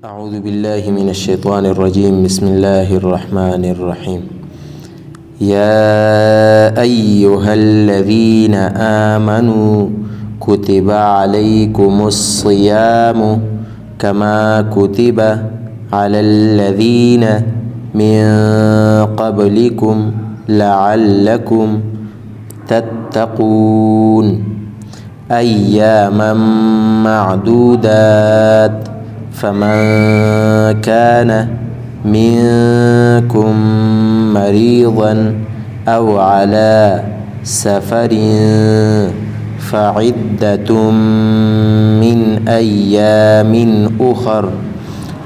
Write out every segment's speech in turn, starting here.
أعوذ بالله من الشيطان الرجيم. بسم الله الرحمن الرحيم. يا أيها الذين آمنوا كتب عليكم الصيام كما كتب على الذين من قبلكم لعلكم تتقون أياما معدودات فمن كان منكم مريضا أو على سفر فعدة من أيام أخر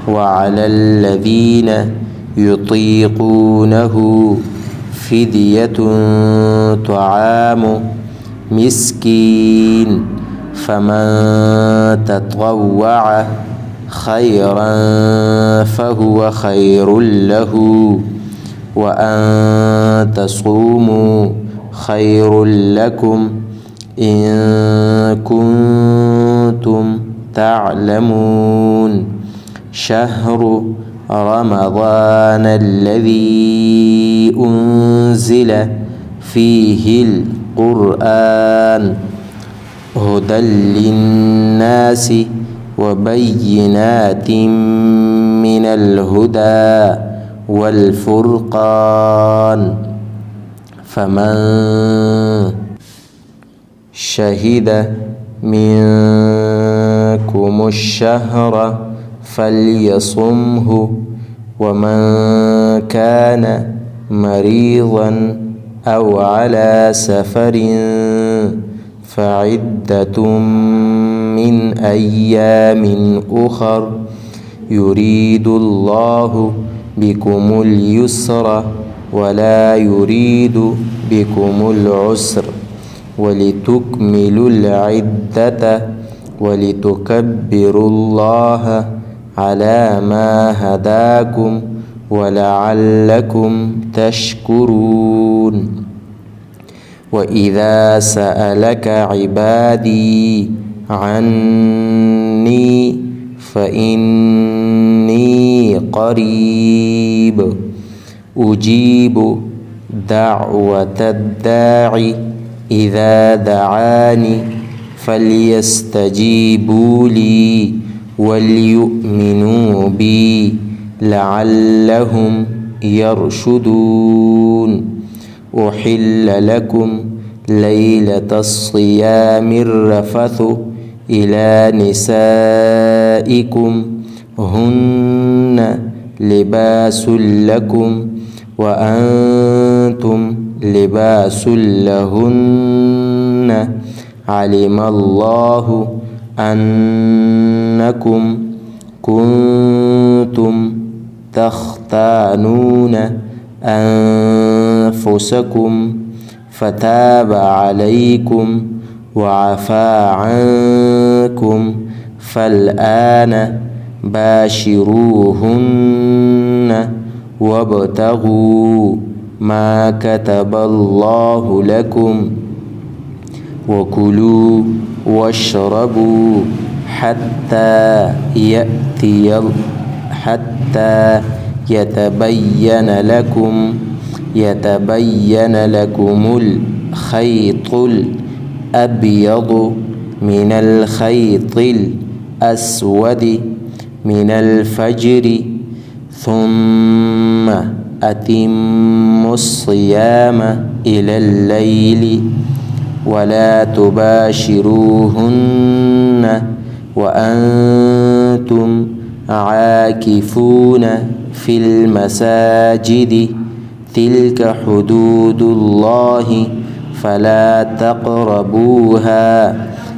وعلى الذين يطيقونه فدية طعام مسكين فمن تطوع خيرا فهو خير له وأن تصوموا خير لكم إن كنتم تعلمون شهر رمضان الذي أنزل فيه القرآن هدى للناس وبينات من الهدى والفرقان فمن شهد منكم الشهر فليصمه ومن كان مريضا أو على سفر فعدة من أيام أخر يريد الله بكم اليسر ولا يريد بكم العسر ولتكملوا العدة ولتكبروا الله على ما هداكم ولعلكم تشكرون وإذا سألك عبادي عني فإني قريب أجيب دعوة الداع إذا دعاني فليستجيبوا لي وليؤمنوا بي لعلهم يرشدون أحل لكم ليلة الصيام الرفث إلى نسائكم هن لباس لكم وأنتم لباس لهن علم الله أنكم كنتم تختانون أنفسكم فتاب عليكم وعفى عنكم فالآن باشروهن وابتغوا ما كتب الله لكم وكلوا واشربوا حتى يتبين لكم الخيط الأبيض من الخيط الأسود من الفجر ثم أتموا الصيام إلى الليل ولا تباشروهن وأنتم عاكفون في المساجد تلك حدود الله فلا تقربوها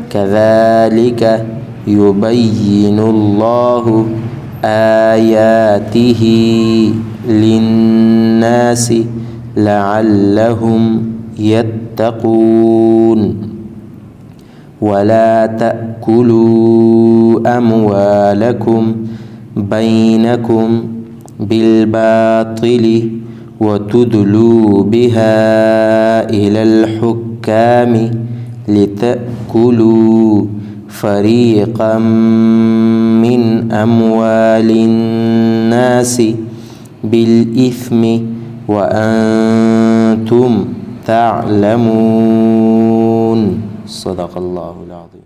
كذلك يبين الله آياته للناس لعلهم يتقون ولا تأكلوا أموالكم بينكم بالباطل وتدلوا بها إلى الحكام لتأكلوا فريقا من أموال الناس بالإثم وأنتم تعلمون. صدق الله العظيم.